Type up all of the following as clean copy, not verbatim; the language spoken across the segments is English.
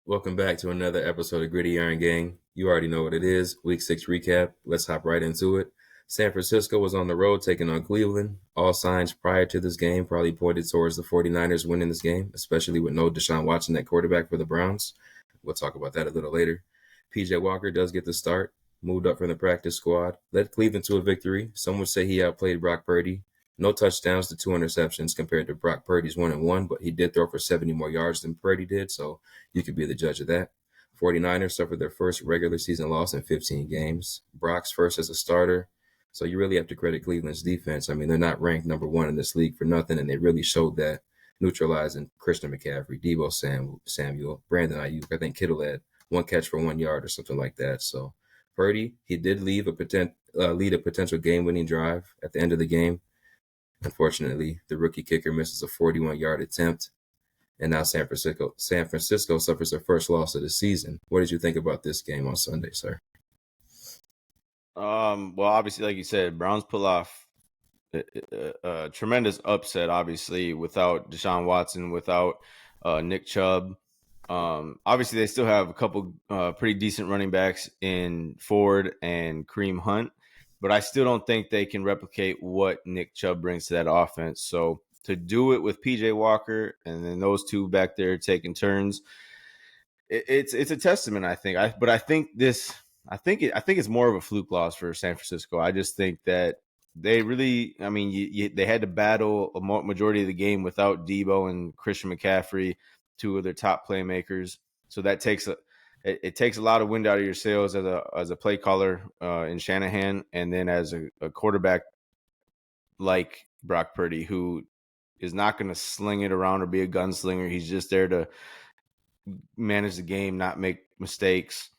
Welcome back to another episode of Gritty Iron Gang. You already know what it is. Week 6 recap. Let's hop right into it. San Francisco was on the road taking on Cleveland. All signs prior to this game probably pointed towards the 49ers winning this game, especially with no Deshaun Watson at quarterback for the Browns. We'll talk about that a little later. PJ Walker does get the start, moved up from the practice squad, led Cleveland to a victory. Some would say he outplayed Brock Purdy. No touchdowns to 2 interceptions compared to Brock Purdy's 1-1, but he did throw for 70 more yards than Purdy did, so you could be the judge of that. 49ers suffered their first regular season loss in 15 games. Brock's first as a starter. So you really have to credit Cleveland's defense. I mean, they're not ranked number one in this league for nothing, and they really showed that neutralizing Christian McCaffrey, Debo Samuel, Brandon Ayuk. I think Kittle had one catch for 1 yard or something like that. So Purdy, he did lead a potential game-winning drive at the end of the game. Unfortunately, the rookie kicker misses a 41-yard attempt, and now San Francisco suffers their first loss of the season. What did you think about this game on Sunday, sir? Well, obviously, like you said, Browns pull off a tremendous upset, obviously, without Deshaun Watson, without Nick Chubb. Obviously, they still have a couple pretty decent running backs in Ford and Kareem Hunt, but I still don't think they can replicate what Nick Chubb brings to that offense. So to do it with PJ Walker and then those two back there taking turns, it's a testament, I think. I think it's more of a fluke loss for San Francisco. I just think that they really, I mean, they had to battle a majority of the game without Debo and Christian McCaffrey, two of their top playmakers. So that takes it takes a lot of wind out of your sails as a play caller in Shanahan, and then as a quarterback like Brock Purdy, who is not going to sling it around or be a gunslinger. He's just there to manage the game, not make mistakes.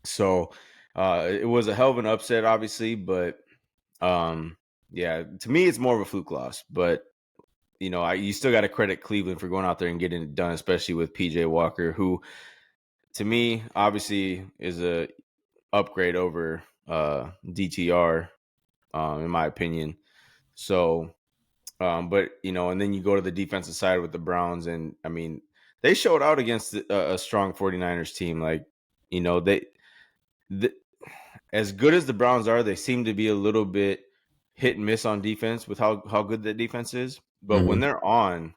So it was a hell of an upset, obviously, but yeah, to me, it's more of a fluke loss. But you still got to credit Cleveland for going out there and getting it done, especially with PJ Walker, who, to me, obviously is a upgrade over DTR, in my opinion. So, but and then you go to the defensive side with the Browns, and I mean, they showed out against a strong 49ers team. Like, as good as the Browns are, they seem to be a little bit hit and miss on defense with how good the defense is. But when they're on,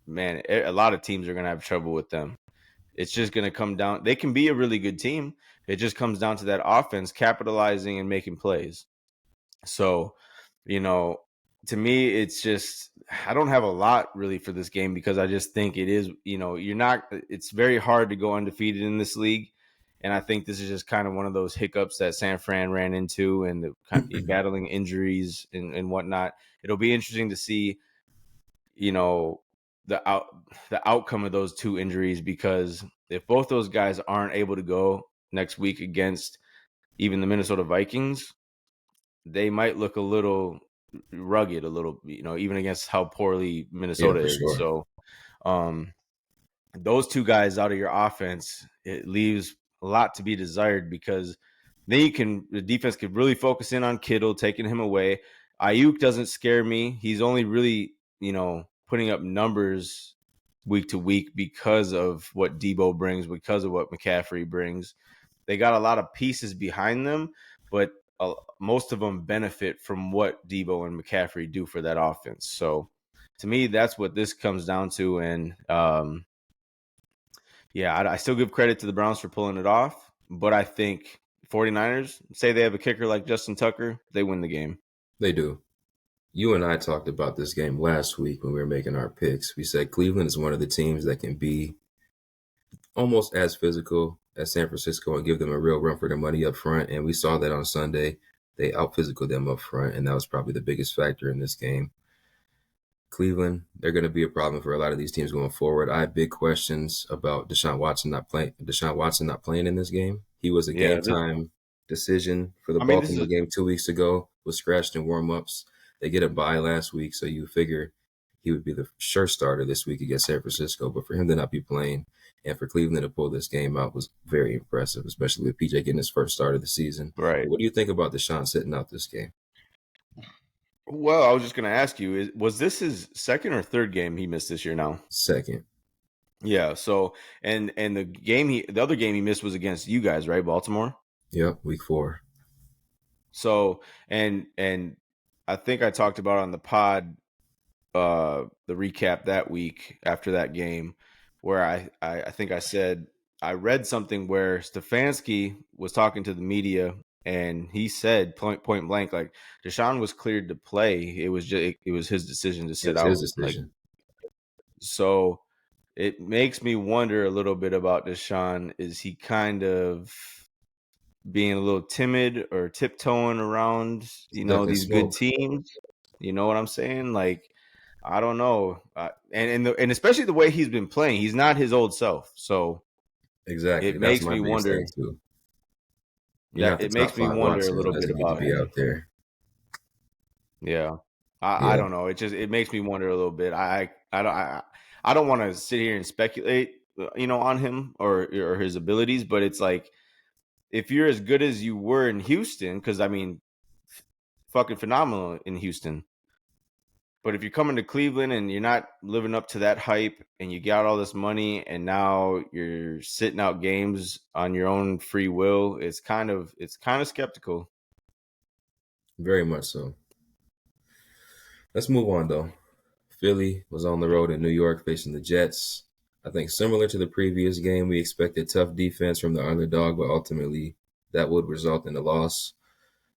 man, a lot of teams are going to have trouble with them. It's just going to come down. They can be a really good team. It just comes down to that offense capitalizing and making plays. So, to me, it's just, I don't have a lot really for this game because I just think it is, it's very hard to go undefeated in this league. And I think this is just kind of one of those hiccups that San Fran ran into, and battling injuries and whatnot. It'll be interesting to see, the outcome of those two injuries, because if both those guys aren't able to go next week against even the Minnesota Vikings, they might look a little rugged, even against how poorly Minnesota is. Sure. So, those two guys out of your offense, it leaves a lot to be desired, because then the defense could really focus in on Kittle, taking him away. Ayuk doesn't scare me. He's only really, putting up numbers week to week because of what Debo brings, because of what McCaffrey brings. They got a lot of pieces behind them, but most of them benefit from what Debo and McCaffrey do for that offense. So to me, that's what this comes down to. And I still give credit to the Browns for pulling it off, but I think 49ers, say they have a kicker like Justin Tucker, they win the game. They do. You and I talked about this game last week when we were making our picks. We said Cleveland is one of the teams that can be almost as physical as San Francisco and give them a real run for their money up front. And we saw that on Sunday. They out-physicaled them up front, and that was probably the biggest factor in this game. Cleveland, they're going to be a problem for a lot of these teams going forward. I have big questions about Deshaun Watson not playing in this game. He was a game-time decision for the Baltimore game 2 weeks ago, was scratched in warm-ups. They get a bye last week, so you figure he would be the sure starter this week against San Francisco. But for him to not be playing and for Cleveland to pull this game out was very impressive, especially with PJ getting his first start of the season. Right. What do you think about Deshaun sitting out this game? Well, I was just going to ask you, was this his second or third game he missed this year now? Second. Yeah. So and the other game he missed was against you guys, right? Baltimore. Yep, week 4. So and I think I talked about on the pod the recap that week after that game where I think I said I read something where Stefanski was talking to the media and he said point blank like Deshaun was cleared to play. It was just it was his decision to It sit was his out. Like decision. so it makes me wonder a little bit about Deshaun. Is he kind of being a little timid or tiptoeing around, It's definitely these good smoke. teams? You know what I'm saying? Like, I don't know, and especially the way he's been playing, he's not his old self. So Exactly. it That's makes my me biggest wonder thing too. You're that not the it top makes me 5 wonder a option little unless bit you need to about be out him. there. Yeah, I Yeah, don't know. It makes me wonder a little bit. I don't want to sit here and speculate, on him or his abilities, but it's like if you're as good as you were in Houston, because I mean, fucking phenomenal in Houston. But if you're coming to Cleveland and you're not living up to that hype and you got all this money and now you're sitting out games on your own free will, it's kind of skeptical. very much so. Let's move on though. Philly was on the road in New York facing the Jets. I think similar to the previous game, we expected tough defense from the underdog, but ultimately that would result in a loss.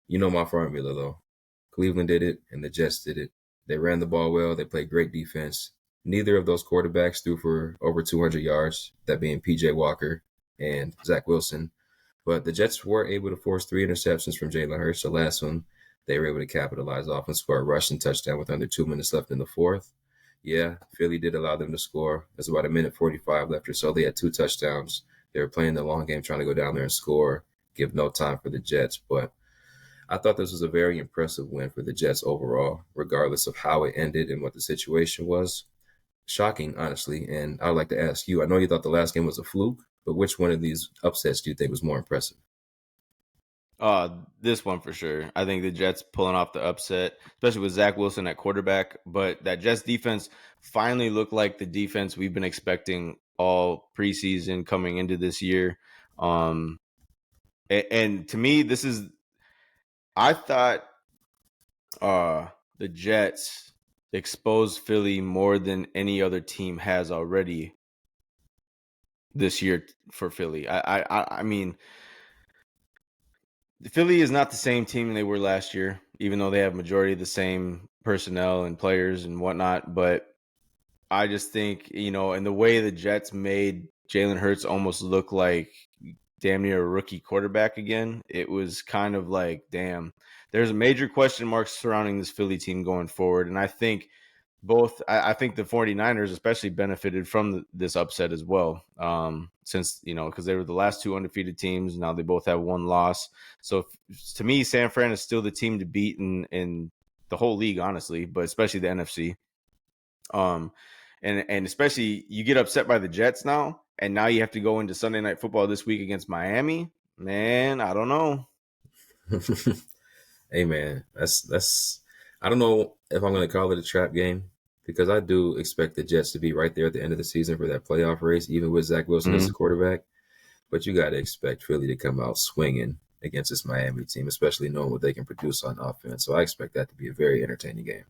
You know my formula though. Cleveland did it and the Jets did it. They ran the ball well, they played great defense. Neither of those quarterbacks threw for over 200 yards, that being PJ Walker and Zach Wilson. But the Jets were able to force 3 interceptions from Jalen Hurts. The last one, they were able to capitalize off and score a rushing touchdown with under 2 minutes left in the fourth. Yeah, Philly did allow them to score. There's about a minute 45 left or so. They had 2 touchdowns. They were playing the long game, trying to go down there and score, give no time for the Jets. But I thought this was a very impressive win for the Jets overall, regardless of how it ended and what the situation was. Shocking, honestly. And I'd like to ask you, I know you thought the last game was a fluke, but which one of these upsets do you think was more impressive? This one for sure. I think the Jets pulling off the upset, especially with Zach Wilson at quarterback. But that Jets defense finally looked like the defense we've been expecting all preseason coming into this year. Um, and to me, I thought uh the Jets exposed Philly more than any other team has already this year for Philly. I mean, Philly is not the same team they were last year, even though they have majority of the same personnel and players and whatnot. But I just think, and the way the Jets made Jalen Hurts almost look like damn near a rookie quarterback again, it was kind of like, damn, there's a major question mark surrounding this Philly team going forward. And I think I think the 49ers especially benefited from this upset as well. Since, because they were the last 2 undefeated teams. Now they both have 1 loss. So to me, San Fran is still the team to beat in the whole league, honestly, but especially the NFC. Um, and especially you get upset by the Jets now, and now you have to go into Sunday Night Football this week against Miami. Man, I don't know. Hey man, that's I don't know if I'm gonna call it a trap game because I do expect the Jets to be right there at the end of the season for that playoff race, even with Zach Wilson as the Mhm. quarterback. But you got to expect Philly to come out swinging against this Miami team, especially knowing what they can produce on offense. So I expect that to be a very entertaining game.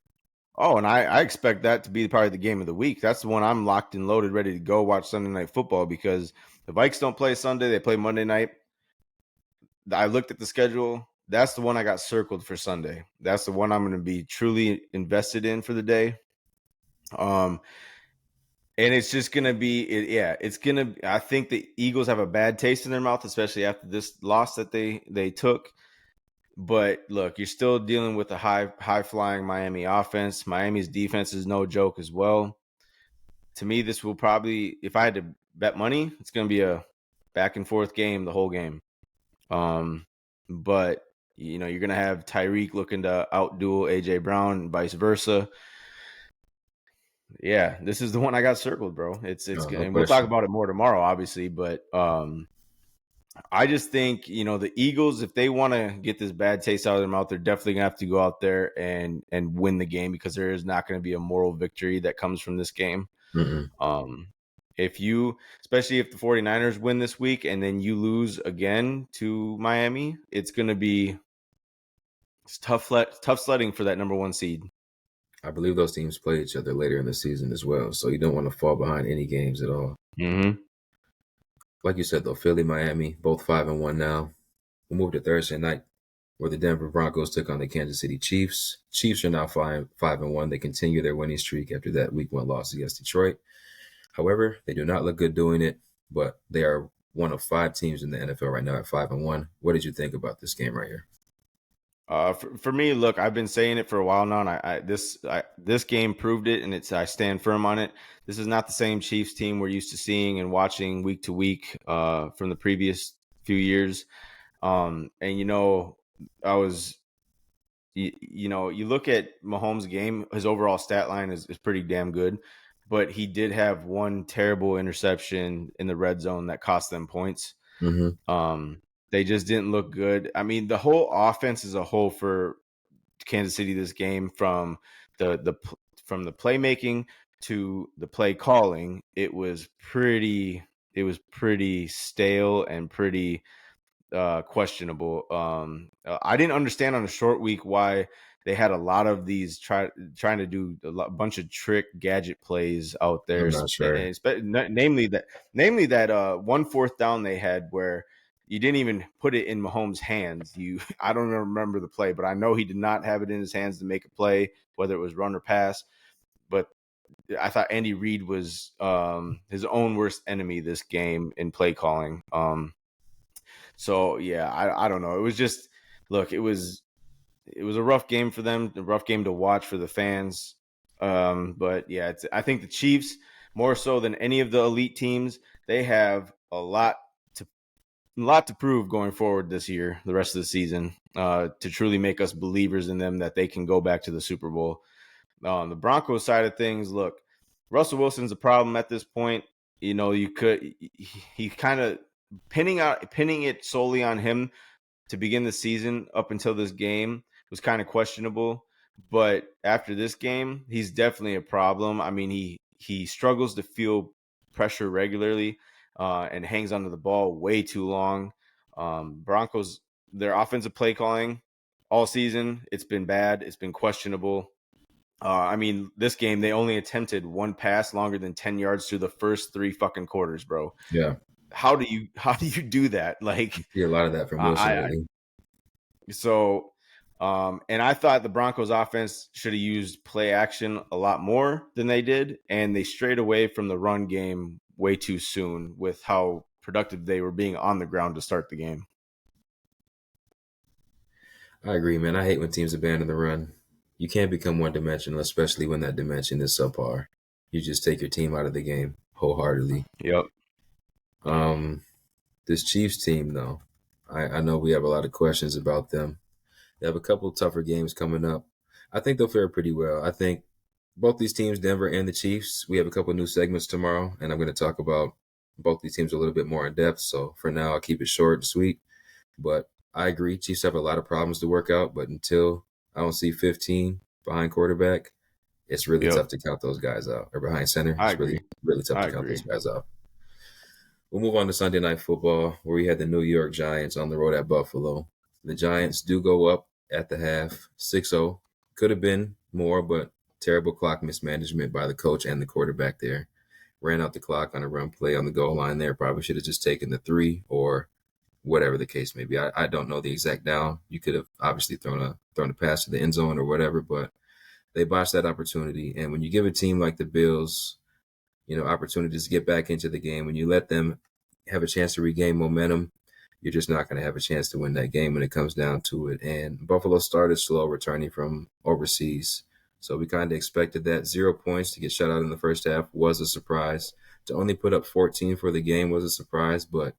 Oh, and I expect that to be probably the game of the week. That's the one I'm locked and loaded, ready to go watch Sunday Night Football because the Vikes don't play Sunday; they play Monday night. I looked at the schedule. That's the one I got circled for Sunday. That's the one I'm going to be truly invested in for the day. Um, and it's just going to be, it's going to. I think the Eagles have a bad taste in their mouth, especially after this loss that they took. But look, you're still dealing with a high flying Miami offense. Miami's defense is no joke as well. To me, this will probably, if I had to bet money, it's going to be a back and forth game the whole game. Um, but you're going to have Tyreek looking to outduel AJ Brown and vice versa. Yeah, this is the one I got circled, bro. It's good, No and we'll talk question. about it more tomorrow, obviously. But I just think the Eagles, if they want to get this bad taste out of their mouth, they're definitely gonna have to go out there and win the game because there is not going to be a moral victory that comes from this game. Mm-mm. Um, Especially if the 49ers win this week and then you lose again to Miami, it's going to be tough sledding for that number 1 seed. I believe those teams play each other later in the season as well, so you don't want to fall behind any games at all. Mm-hmm. Like you said, though, Philly, Miami, both 5-1 now. We'll move to Thursday night, where the Denver Broncos took on the Kansas City Chiefs. Chiefs are now 5-1. They continue their winning streak after that Week 1 loss against Detroit. However, they do not look good doing it, but they are one of 5 teams in the NFL right now at 5-1. What did you think about this game right here? For me, look, I've been saying it for a while now, and this game proved it, and I stand firm on it. This is not the same Chiefs team we're used to seeing and watching week to week from the previous few years. And you look at Mahomes' game, his overall stat line is pretty damn good, but he did have one terrible interception in the red zone that cost them points. Mm-hmm. They just didn't look good. I mean, the whole offense as a whole for Kansas City this game, from the playmaking to the play calling, it was pretty stale and pretty questionable. I didn't understand on a short week why they had a lot of these trying to do a bunch of trick gadget plays out there, I'm not sure. namely that 1/4 down they had where you didn't even put it in Mahomes' hands. I don't remember the play, but I know he did not have it in his hands to make a play, whether it was run or pass. But I thought Andy Reid was his own worst enemy this game in play calling. So yeah, I don't know. It was just, look, it was a rough game for them, a rough game to watch for the fans. But yeah, I think the Chiefs, more so than any of the elite teams, they have a lot to prove going forward this year, the rest of the season, to truly make us believers in them that they can go back to the Super Bowl. On the Broncos side of things, look, Russell Wilson's a problem at this point. He kind of pinning it solely on him to begin the season up until this game was kind of questionable. But after this game, he's definitely a problem. I mean, he struggles to feel pressure regularly and hangs onto the ball way too long. Broncos, their offensive play calling all season, it's been bad. It's been questionable. I mean, this game, they only attempted one pass longer than 10 yards through the first 3 fucking quarters, bro. Yeah. How do you do that? Like, You see a lot of that from Wilson lately. And I thought the Broncos offense should have used play action a lot more than they did. And they strayed away from the run game way too soon with how productive they were being on the ground to start the game. I agree, man. I hate when teams abandon the run. You can't become one-dimensional, especially when that dimension is subpar. You just take your team out of the game wholeheartedly. Yep. This Chiefs team, though, I know we have a lot of questions about them. They have a couple of tougher games coming up. I think they'll fare pretty well. I think both these teams, Denver and the Chiefs, we have a couple of new segments tomorrow, and I'm going to talk about both these teams a little bit more in depth. So for now, I'll keep it short and sweet. But I agree, Chiefs have a lot of problems to work out, but until I don't see 15 behind quarterback, it's really tough to count those guys out. Or behind center, I it's agree. really tough to count those guys out. We'll move on to Sunday Night Football, where we had the New York Giants on the road at Buffalo. The Giants do go up at the half, 6-0. Could have been more, but terrible clock mismanagement by the coach and the quarterback there. Ran out the clock on a run play on the goal line there. Probably should have just taken the 3 or whatever the case may be. I don't know the exact down. You could have obviously thrown a pass to the end zone or whatever, but they botched that opportunity. And when you give a team like the Bills, opportunities to get back into the game, when you let them have a chance to regain momentum, you're just not going to have a chance to win that game when it comes down to it. And Buffalo started slow returning from overseas. So we kind of expected that. 0 points to get shut out in the first half was a surprise. To only put up 14 for the game was a surprise. But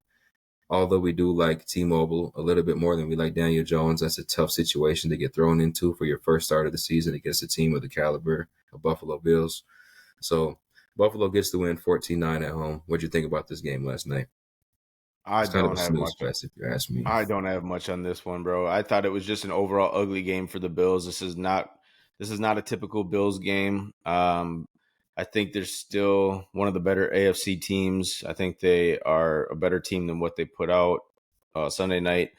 although we do like T-Mobile a little bit more than we like Daniel Jones, that's a tough situation to get thrown into for your first start of the season against a team of the caliber of Buffalo Bills. So Buffalo gets the win 14-9 at home. What'd you think about this game last night? It's kind of a snooze fest, if you ask me. I don't have much on this one, bro. I thought it was just an overall ugly game for the Bills. This is not a typical Bills game. I think they're still one of the better AFC teams. I think they are a better team than what they put out Sunday night.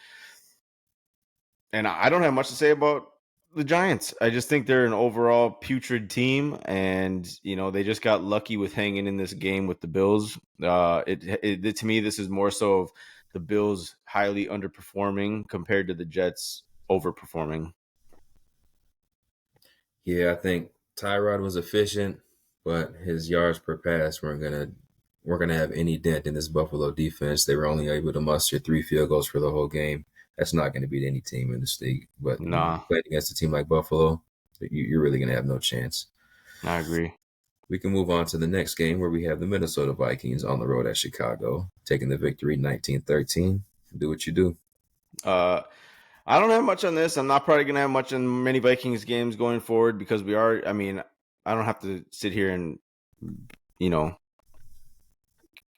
And I don't have much to say about the Giants. I just think they're an overall putrid team, and they just got lucky with hanging in this game with the Bills. To me, this is more so of the Bills highly underperforming compared to the Jets overperforming. Yeah, I think Tyrod was efficient, but his yards per pass weren't gonna have any dent in this Buffalo defense. They were only able to muster 3 field goals for the whole game. That's not going to beat any team in this league. But when you Nah, play against a team like Buffalo, you're really going to have no chance. I agree. We can move on to the next game where we have the Minnesota Vikings on the road at Chicago, taking the victory 19-13. Do what you do. I don't have much on this. I'm not probably going to have much on many Vikings games going forward because I don't have to sit here and,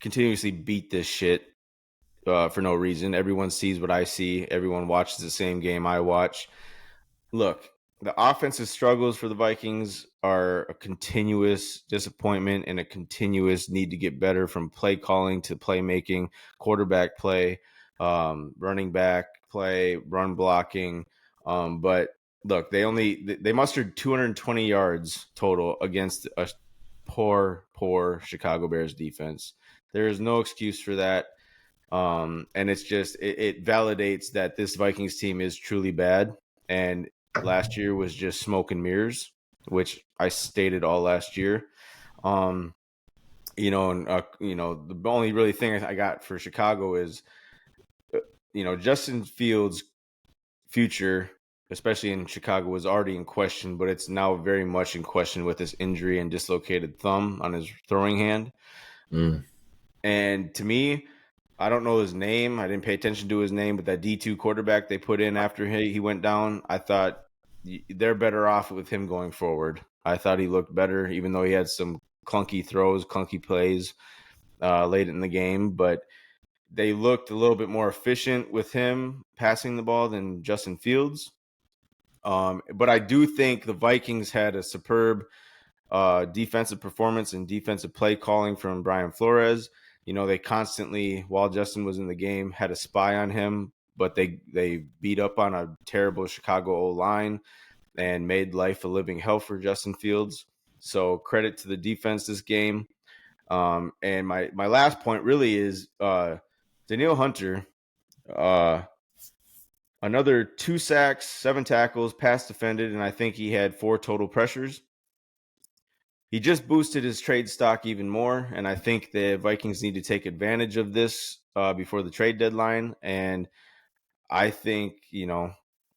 continuously beat this shit for no reason. Everyone sees what I see. Everyone watches the same game I watch. Look, the offensive struggles for the Vikings are a continuous disappointment and a continuous need to get better, from play calling to playmaking, quarterback play, running back play, run blocking. But look, they mustered 220 yards total against a poor Chicago Bears defense. There is no excuse for that. And it's just it validates that this Vikings team is truly bad. And last year was just smoke and mirrors, which I stated all last year. The only really thing I got for Chicago is, Justin Fields' future, especially in Chicago, was already in question, but it's now very much in question with his injury and dislocated thumb on his throwing hand. Mm. And to me, I don't know his name. I didn't pay attention to his name, but that D2 quarterback they put in after he went down, I thought they're better off with him going forward. I thought he looked better, even though he had some clunky throws, clunky plays late in the game. But they looked a little bit more efficient with him passing the ball than Justin Fields. But I do think the Vikings had a superb defensive performance and defensive play calling from Brian Flores. They constantly, while Justin was in the game, had a spy on him, but they beat up on a terrible Chicago O-line and made life a living hell for Justin Fields. So credit to the defense this game. And my last point really is Danielle Hunter, another 2 sacks, 7 tackles, pass defended, and I think he had 4 total pressures. He just boosted his trade stock even more, and I think the Vikings need to take advantage of this before the trade deadline. And I think,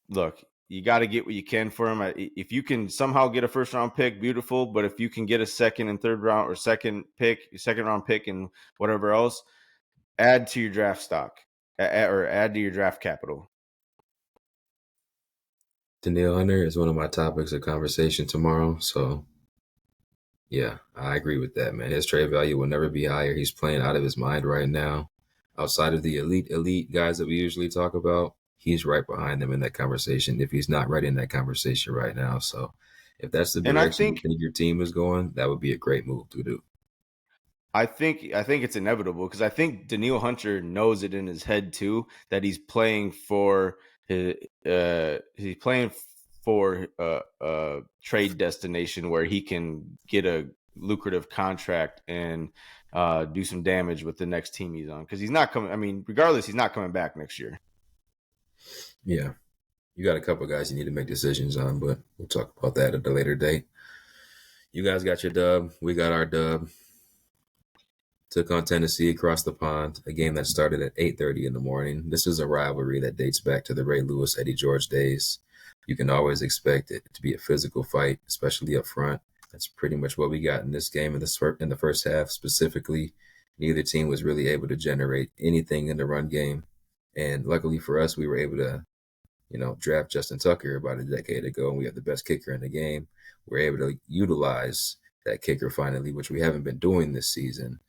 look, you got to get what you can for him. If you can somehow get a first-round pick, beautiful. But if you can get a second and third round or second round pick and whatever else, add to your draft stock or add to your draft capital. Danielle Hunter is one of my topics of conversation tomorrow, so yeah, I agree with that, man. His trade value will never be higher. He's playing out of his mind right now. Outside of the elite guys that we usually talk about, he's right behind them in that conversation, if he's not right in that conversation right now. So if that's the And I direction you think think your team is going, that would be a great move to do. I think it's inevitable because I think Danielle Hunter knows it in his head too, that he's playing for a trade destination where he can get a lucrative contract and do some damage with the next team he's on, because he's not coming. I mean, regardless, he's not coming back next year. Yeah. You got a couple guys you need to make decisions on, but we'll talk about that at a later date. You guys got your dub. We got our dub. Took on Tennessee across the pond, a game that started at 8:30 in the morning. This is a rivalry that dates back to the Ray Lewis, Eddie George days. You can always expect it to be a physical fight, especially up front. That's pretty much what we got in this game in the first half specifically. Neither team was really able to generate anything in the run game. And luckily for us, we were able to, draft Justin Tucker about a decade ago, and we have the best kicker in the game. We're able to utilize that kicker finally, which we haven't been doing this season,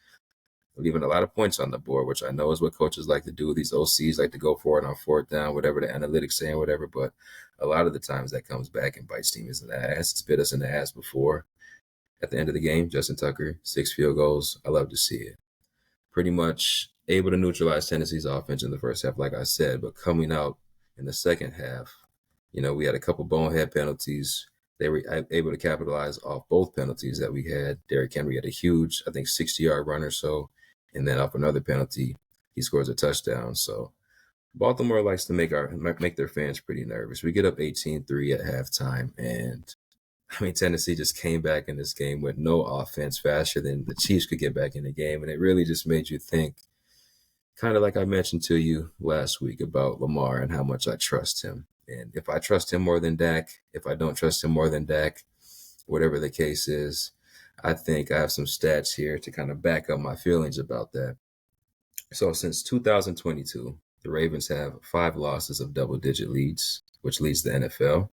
leaving a lot of points on the board, which I know is what coaches like to do. These OCs like to go for it on 4th down, whatever the analytics say, whatever. But a lot of the times that comes back and bites teams in the ass. It's bit us in the ass before. at the end of the game. Justin Tucker, 6 field goals. I love to see it. Pretty much able to neutralize Tennessee's offense in the first half, like I said, but coming out in the second half, we had a couple bonehead penalties. They were able to capitalize off both penalties that we had. Derrick Henry had a huge, I think, 60-yard run or so, and then off another penalty, he scores a touchdown. So Baltimore likes to make their fans pretty nervous. We get up 18-3 at halftime, and Tennessee just came back in this game with no offense faster than the Chiefs could get back in the game, and it really just made you think, kind of like I mentioned to you last week about Lamar and how much I trust him. And if I trust him more than Dak, if I don't trust him more than Dak, whatever the case is, I think I have some stats here to kind of back up my feelings about that. So since 2022, the Ravens have 5 losses of double-digit leads, which leads the NFL.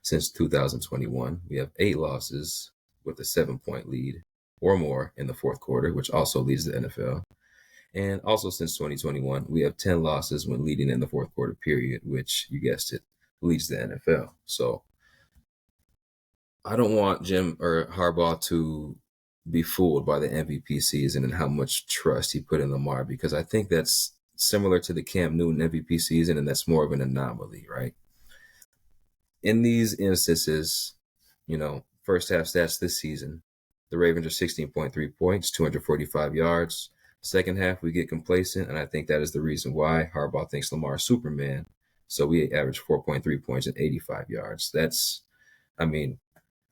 Since 2021, we have 8 losses with a 7-point lead or more in the fourth quarter, which also leads the NFL. And also since 2021, we have 10 losses when leading in the fourth quarter period, which, you guessed it, leads the NFL. So I don't want Jim or Harbaugh to be fooled by the MVP season and how much trust he put in Lamar, because I think that's similar to the Cam Newton MVP season, and that's more of an anomaly, right? In these instances, first half stats this season, the Ravens are 16.3 points, 245 yards. Second half, we get complacent, and I think that is the reason why Harbaugh thinks Lamar is Superman. So we average 4.3 points and 85 yards. That's, I don't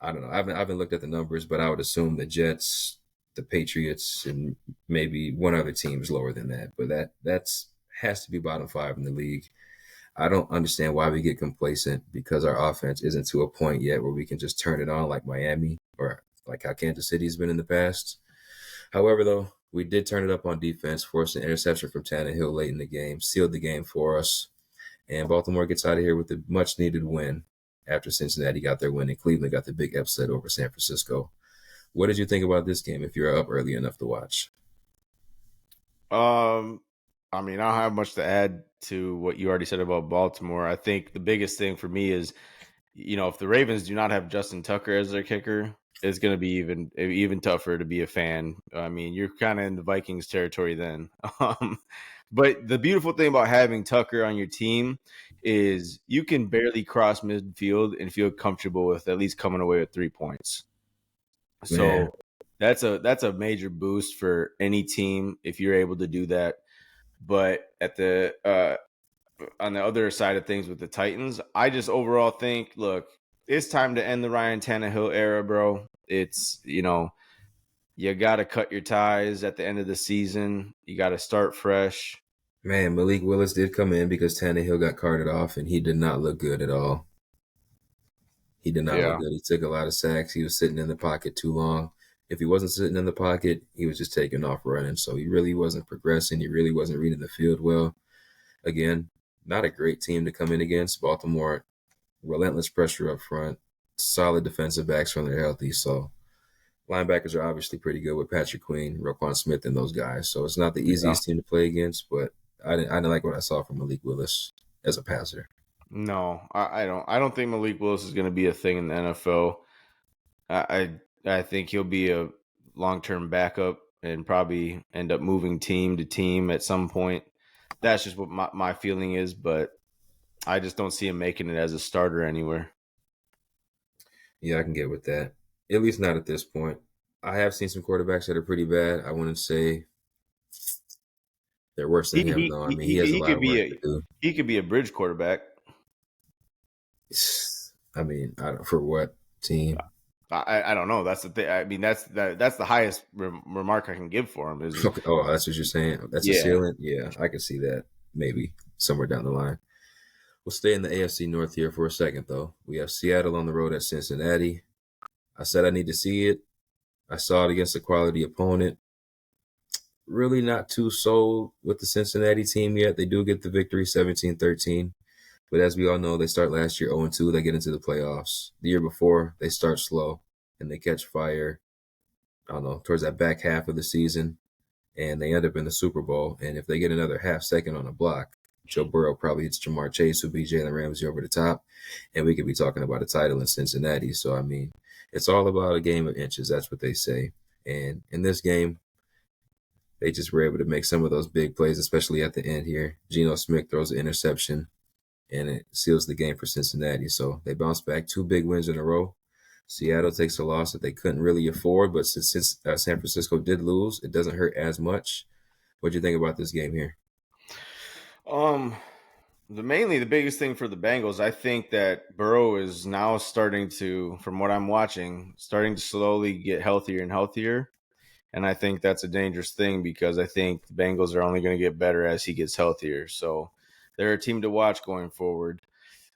know. I haven't looked at the numbers, but I would assume the Jets, the Patriots, and maybe one other team is lower than that. But that's has to be bottom 5 in the league. I don't understand why we get complacent, because our offense isn't to a point yet where we can just turn it on like Miami or like how Kansas City's been in the past. However, though, we did turn it up on defense, forced an interception from Tannehill late in the game, sealed the game for us, and Baltimore gets out of here with a much-needed win after Cincinnati got their win and Cleveland got the big upset over San Francisco. What did you think about this game if you're up early enough to watch? I don't have much to add to what you already said about Baltimore. I think the biggest thing for me is, if the Ravens do not have Justin Tucker as their kicker, it's going to be even tougher to be a fan. You're kind of in the Vikings territory then. But the beautiful thing about having Tucker on your team is you can barely cross midfield and feel comfortable with at least coming away with 3 points. Man, So that's a major boost for any team if you're able to do that. But at the on the other side of things with the Titans, I just overall think, look, it's time to end the Ryan Tannehill era, bro. It's, you got to cut your ties at the end of the season. You got to start fresh. man, Malik Willis did come in because Tannehill got carted off, and he did not look good at all. He did not look Yeah. good. He took a lot of sacks. He was sitting in the pocket too long. If he wasn't sitting in the pocket, he was just taking off running. So he really wasn't progressing. He really wasn't reading the field well. Again, not a great team to come in against. Baltimore, relentless pressure up front, solid defensive backs when they're healthy. So linebackers are obviously pretty good with Patrick Queen, Roquan Smith, and those guys. So it's not the Yeah. easiest team to play against, but I didn't like what I saw from Malik Willis as a passer. No, I don't. I don't think Malik Willis is going to be a thing in the NFL. I think he'll be a long-term backup and probably end up moving team to team at some point. That's just what my feeling is, but I just don't see him making it as a starter anywhere. Yeah, I can get with that. At least not at this point. I have seen some quarterbacks that are pretty bad. I wouldn't say they're worse He than him, he though. I he, mean, he he, has a he lot could of be work to a do. he could be a bridge quarterback. For what team? I don't know. That's the thing. That's the highest remark I can give for him. Is Okay. Oh, that's what you're saying. That's a yeah. ceiling. Yeah, I can see that maybe somewhere down the line. We'll stay in the AFC North here for a second, though. We have Seattle on the road at Cincinnati. I said I need to see it. I saw it against a quality opponent. Really not too sold with the Cincinnati team yet. They do get the victory 17-13. But as we all know, they start last year 0-2. They get into the playoffs. The year before, they start slow and they catch fire, I don't know, towards that back half of the season. And they end up in the Super Bowl. And if they get another half second on a block, Joe Burrow probably hits Jamar Chase, who beat Jalen Ramsey over the top. And we could be talking about a title in Cincinnati. So, It's all about a game of inches. That's what they say. And in this game, they just were able to make some of those big plays, especially at the end here. Geno Smith throws an interception, and it seals the game for Cincinnati. So they bounced back 2 big wins in a row. Seattle takes a loss that they couldn't really afford, but since San Francisco did lose, it doesn't hurt as much. What do you think about this game here? Um, the biggest thing for the Bengals, I think that Burrow is now starting to, from what I'm watching, starting to slowly get healthier and healthier. And I think that's a dangerous thing because I think the Bengals are only going to get better as he gets healthier. So they're a team to watch going forward.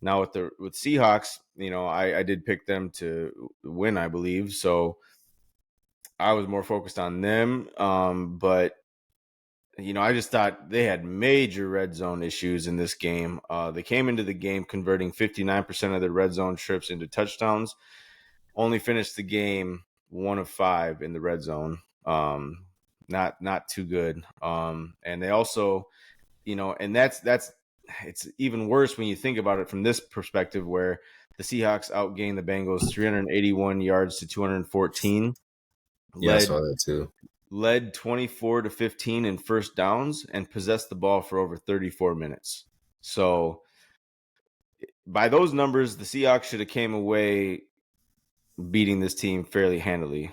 Now with Seahawks, I did pick them to win, I believe. So I was more focused on them. But I just thought they had major red zone issues in this game. They came into the game converting 59% of their red zone trips into touchdowns. Only finished the game 1 of 5 in the red zone. Not too good. And they also, and that's it's even worse when you think about it from this perspective, where the Seahawks outgained the Bengals 381 yards to 214. Yeah, I saw that too. Led 24-15 in first downs and possessed the ball for over 34 minutes. So by those numbers, the Seahawks should have came away beating this team fairly handily.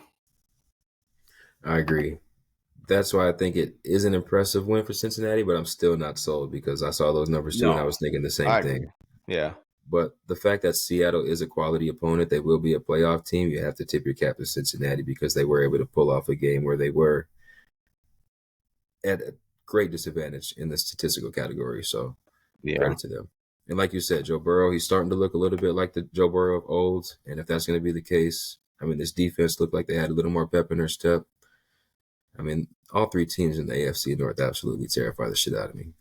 I agree. That's why I think it is an impressive win for Cincinnati, but I'm still not sold because I saw those numbers too and I No, was thinking the same I thing. agree. Yeah. But the fact that Seattle is a quality opponent, they will be a playoff team, you have to tip your cap to Cincinnati because they were able to pull off a game where they were at a great disadvantage in the statistical category. So Yeah. credit to them. And like you said, Joe Burrow, he's starting to look a little bit like the Joe Burrow of old. And if that's going to be the case, I mean, this defense looked like they had a little more pep in their step. I mean, all 3 teams in the AFC North absolutely terrify the shit out of me.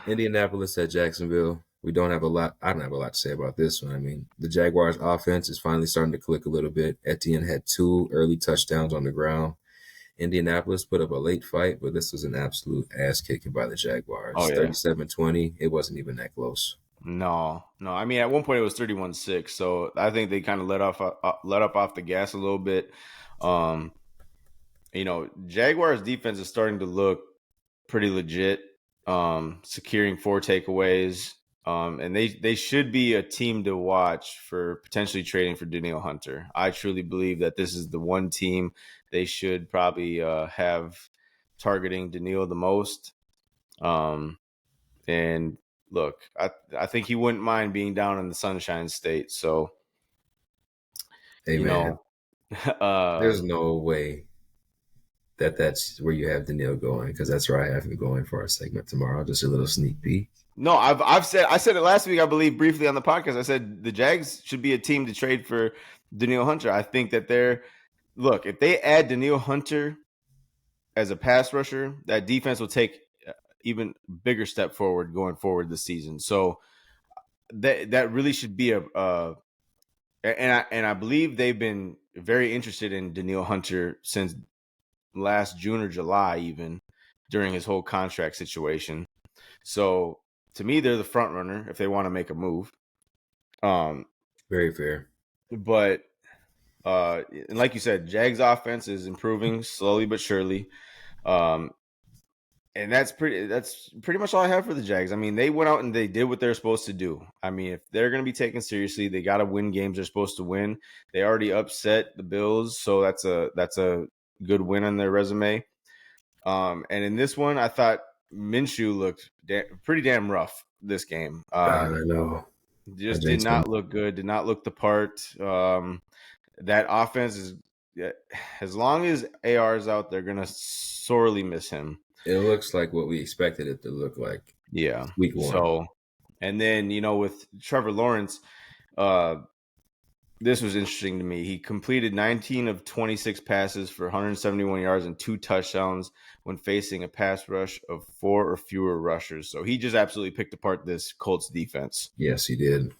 Indianapolis at Jacksonville. We don't have a lot. I don't have a lot to say about this one. I mean, the Jaguars' offense is finally starting to click a little bit. Etienne had 2 early touchdowns on the ground. Indianapolis put up a late fight, but this was an absolute ass kicking by the Oh Jaguars. yeah. 37-20. It wasn't even that close. No. I mean, at one point it was 31-6. So I think they kind of let up off the gas a little bit. Um, Jaguars defense is starting to look pretty legit. Securing 4 takeaways. And they should be a team to watch for potentially trading for Danielle Hunter. I truly believe that this is the one team they should probably have targeting Danielle the most. And look, I think he wouldn't mind being down in the Sunshine State. So, Hey, you man, know, uh, there's no way that that's where you have Daniil going because that's where I have him going for our segment tomorrow. Just a little sneak peek. no, I said it last week, I believe, briefly on the podcast. I said the Jags should be a team to trade for Danielle Hunter. I think that if they add Danielle Hunter as a pass rusher, that defense will take even bigger step forward going forward this season. So that really should be and I believe they've been very interested in Danielle Hunter since last June or July, even during his whole contract situation. So to me, they're the front runner if they want to make a move. Very fair. But and like you said, Jags offense is improving slowly but surely. And that's pretty much all I have for the Jags. I mean, they went out and they did what they're supposed to do. I mean, if they're going to be taken seriously, they got to win games they're supposed to win. They already upset the Bills, so that's a good win on their resume. And in this one, I thought Minshew looked pretty damn rough this game. I know. I Just did jinxed him. not look good. Did not look the part. That offense is, as long as AR is out, they're gonna sorely miss him. It looks like what we expected it to look like. Yeah. Week 1. So, and then with Trevor Lawrence, this was interesting to me. He completed 19 of 26 passes for 171 yards and 2 touchdowns when facing a pass rush of 4 or fewer rushers. So he just absolutely picked apart this Colts defense. Yes, he did.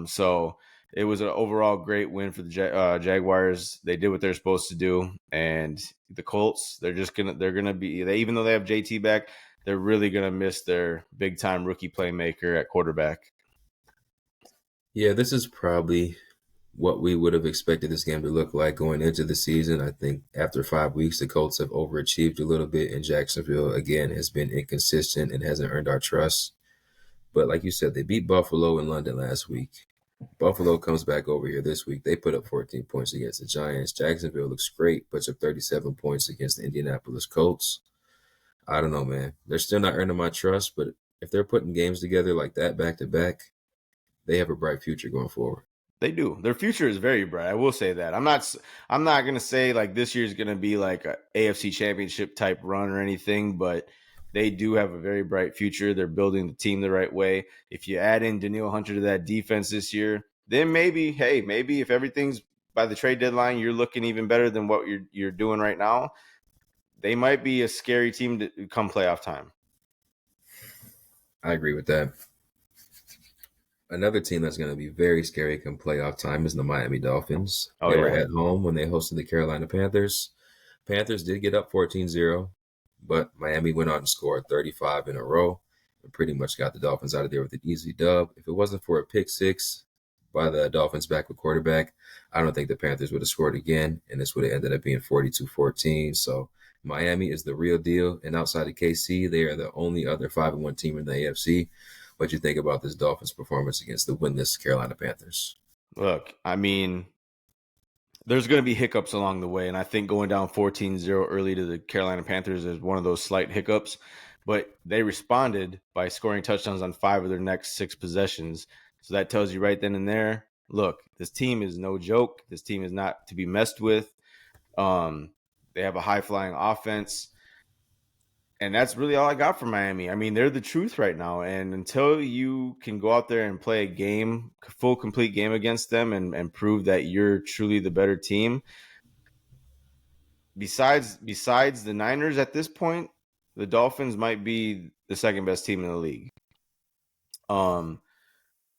So it was an overall great win for the Jaguars. They did what they're supposed to do, and the Colts, they're gonna be, even though they have JT back, they're really gonna miss their big time rookie playmaker at quarterback. Yeah, this is probably what we would have expected this game to look like going into the season. I think after 5 weeks, the Colts have overachieved a little bit, and Jacksonville, again, has been inconsistent and hasn't earned our trust. But like you said, they beat Buffalo in London last week. Buffalo comes back over here this week. They put up 14 points against the Giants. Jacksonville looks great, puts up 37 points against the Indianapolis Colts. I don't know, man. They're still not earning my trust, but if they're putting games together like that back to back, they have a bright future going forward. They do. Their future is very bright. I will say that. I'm not going to say like this year is going to be like a AFC Championship type run or anything, but they do have a very bright future. They're building the team the right way. If you add in Daniil Hunter to that defense this year, then maybe if everything's by the trade deadline, you're looking even better than what you're doing right now. They might be a scary team to come playoff time. I agree with that. Another team that's going to be very scary come playoff time is the Miami Dolphins. Oh, They were yeah. at home when they hosted the Carolina Panthers. Panthers did get up 14-0, but Miami went out and scored 35 in a row and pretty much got the Dolphins out of there with an easy dub. If it wasn't for a pick six by the Dolphins backup quarterback, I don't think the Panthers would have scored again, and this would have ended up being 42-14. So Miami is the real deal, and outside of KC, they are the only other 5-1 team in the AFC. What you think about this Dolphins performance against the winless Carolina Panthers? Look, I mean, there's going to be hiccups along the way, and I think going down 14-0 early to the Carolina Panthers is one of those slight hiccups, but they responded by scoring touchdowns on 5 of their next 6 possessions. So that tells you right then and there, look, this team is no joke. This team is not to be messed with. They have a high-flying offense. And that's really all I got from Miami. I mean, they're the truth right now. And until you can go out there and play a game, full, complete game against them and prove that you're truly the better team, besides the Niners at this point, the Dolphins might be the second best team in the league. And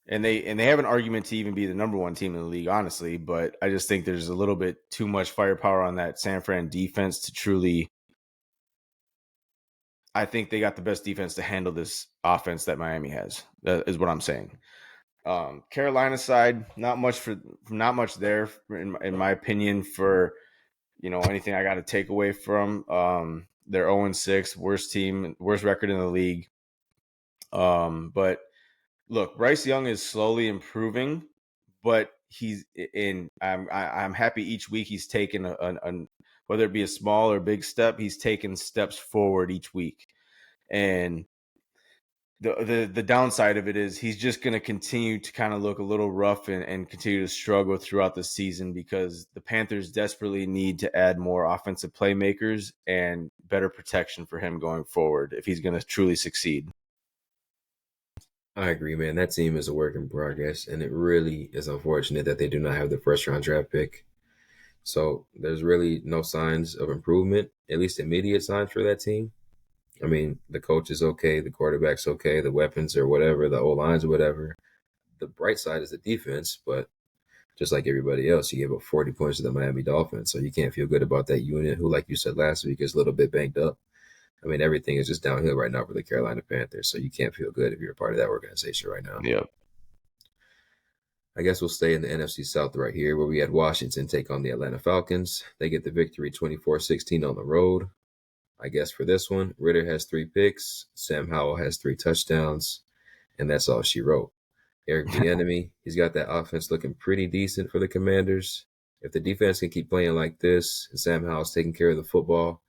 they have an argument to even be the number 1 team in the league, honestly. But I just think there's a little bit too much firepower on that San Fran defense to truly. I think they got the best defense to handle this offense that Miami has. That is what I'm saying. Carolina side, not much there in my opinion for anything I got to take away from. They're 0-6, worst record in the league. But look, Bryce Young is slowly improving, but I'm happy each week he's taken whether it be a small or big step, he's taken steps forward each week. And the downside of it is he's just going to continue to kind of look a little rough and continue to struggle throughout the season because the Panthers desperately need to add more offensive playmakers and better protection for him going forward if he's going to truly succeed. I agree, man. That team is a work in progress, and it really is unfortunate that they do not have the first round draft pick. So there's really no signs of improvement, at least immediate signs for that team. I mean, the coach is okay, the quarterback's okay, the weapons or whatever, the O-lines or whatever. The bright side is the defense, but just like everybody else, you gave up 40 points to the Miami Dolphins, so you can't feel good about that unit who, like you said last week, is a little bit banged up. I mean, everything is just downhill right now for the Carolina Panthers, so you can't feel good if you're a part of that organization right now. Yeah. I guess we'll stay in the NFC South right here, where we had Washington take on the Atlanta Falcons. They get the victory 24-16 on the road. I guess for this one, Ritter has 3 picks, Sam Howell has 3 touchdowns, and that's all she wrote. Eric Bieniemy, he's got that offense looking pretty decent for the Commanders. If the defense can keep playing like this and Sam Howell's taking care of the football,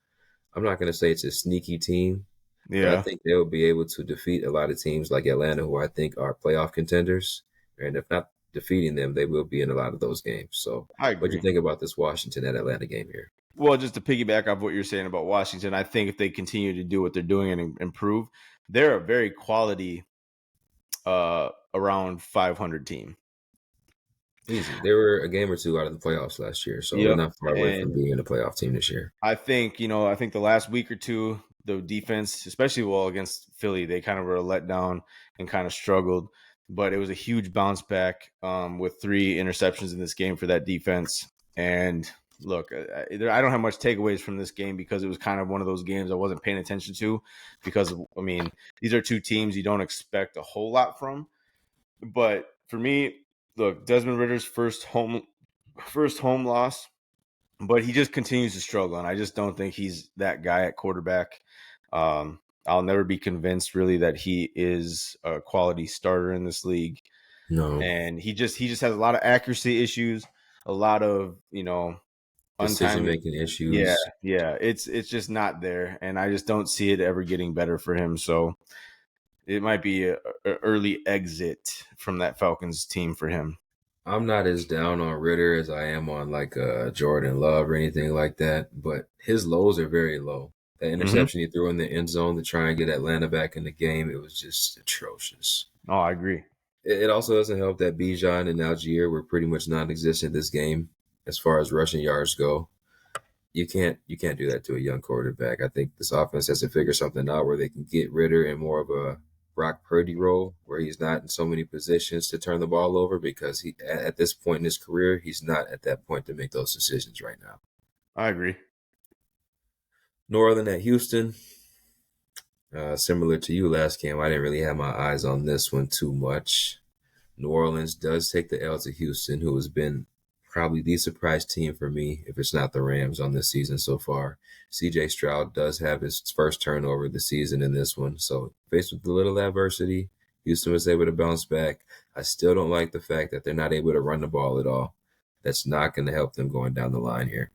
I'm not going to say it's a sneaky team, but I think they'll be able to defeat a lot of teams like Atlanta, who I think are playoff contenders. And if not defeating them, they will be in a lot of those games. So I what do agree. you think about this Washington and Atlanta game here? Well, just to piggyback off what you're saying about Washington, I think if they continue to do what they're doing and improve, they're a very quality around 500 team. Easy. They were a game or two out of the playoffs last year, so they're not far away from being a playoff team this year. I think the last week or two, the defense, especially against Philly, they kind of were let down and kind of struggled. But it was a huge bounce back with 3 interceptions in this game for that defense. And look, I don't have much takeaways from this game because it was kind of one of those games I wasn't paying attention to because, these are 2 teams you don't expect a whole lot from. But for me, look, Desmond Ritter's first home first home loss, but he just continues to struggle, and I just don't think he's that guy at quarterback. I'll never be convinced really that he is a quality starter in this league, No and he just has a lot of accuracy issues, a lot of decision untimely. making Yeah, issues. yeah, it's just not there, and I just don't see it ever getting better for him. So it might be a early exit from that Falcons team for him. I'm not as down on Ritter as I am on like Jordan Love or anything like that, but his lows are very low. That Hmm. interception he threw in the end zone to try and get Atlanta back in the game, it was just atrocious. Oh, I agree. It also doesn't help that Bijan and Algier were pretty much non-existent this game as far as rushing yards go. You can't do that to a young quarterback. I think this offense has to figure something out where they can get Ritter in more of a Brock Purdy role, where he's not in so many positions to turn the ball over because he at this point in his career he's not at that point to make those decisions right now. I agree. New Orleans at Houston, similar to you last game, I didn't really have my eyes on this one too much. New Orleans does take the L to Houston, who has been probably the surprise team for me, if it's not the Rams on this season so far. CJ Stroud does have his first turnover of the season in this one. So, faced with a little adversity, Houston was able to bounce back. I still don't like the fact that they're not able to run the ball at all. That's not going to help them going down the line here.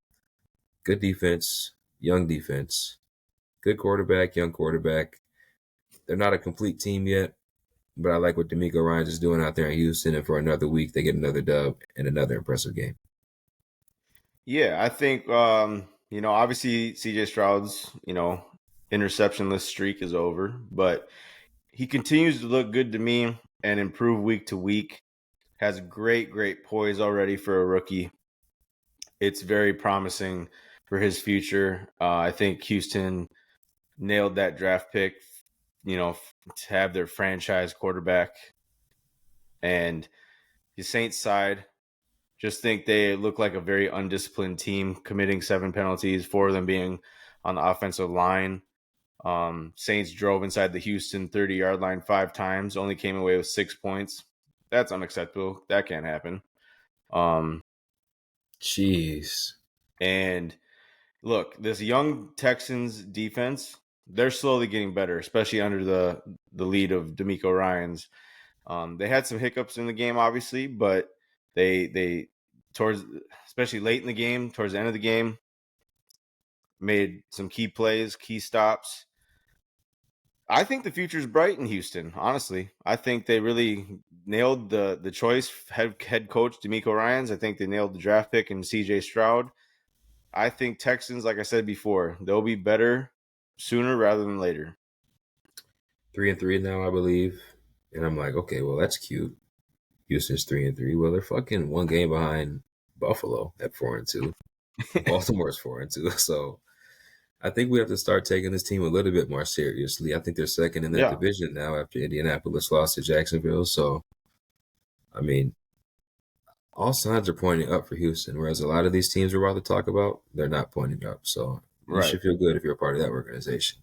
Good defense, young defense, good quarterback, young quarterback. They're not a complete team yet, but I like what D'Amico Ryans is doing out there in Houston, and for another week, they get another dub and another impressive game. Yeah, I think obviously CJ Stroud's, interceptionless streak is over, but he continues to look good to me and improve week to week. Has great, great poise already for a rookie. It's very promising for his future. I think Houston nailed that draft pick, to have their franchise quarterback. And the Saints side, just think they look like a very undisciplined team, committing 7 penalties, 4 of them being on the offensive line. Saints drove inside the Houston 30-yard line 5 times, only came away with 6 points. That's unacceptable. That can't happen. Um, Jeez. and look, this young Texans defense, they're slowly getting better, especially under the lead of D'Amico Ryans. They had some hiccups in the game, obviously, but they towards especially late in the game, towards the end of the game, made some key plays, key stops. I think the future is bright in Houston. Honestly, I think they really nailed the choice. Head coach D'Amico Ryans. I think they nailed the draft pick and C.J. Stroud. I think Texans, like I said before, they'll be better sooner rather than later. 3-3 now, I believe. And I'm like, okay, well, that's cute. Houston's 3-3. Well, they're fucking one game behind Buffalo at 4-2. Baltimore's 4-2. So I think we have to start taking this team a little bit more seriously. I think they're second in that Yeah, division now after Indianapolis lost to Jacksonville. So, I mean, all signs are pointing up for Houston, whereas a lot of these teams we're about to talk about, they're not pointing up. So you right. should feel good if you're a part of that organization.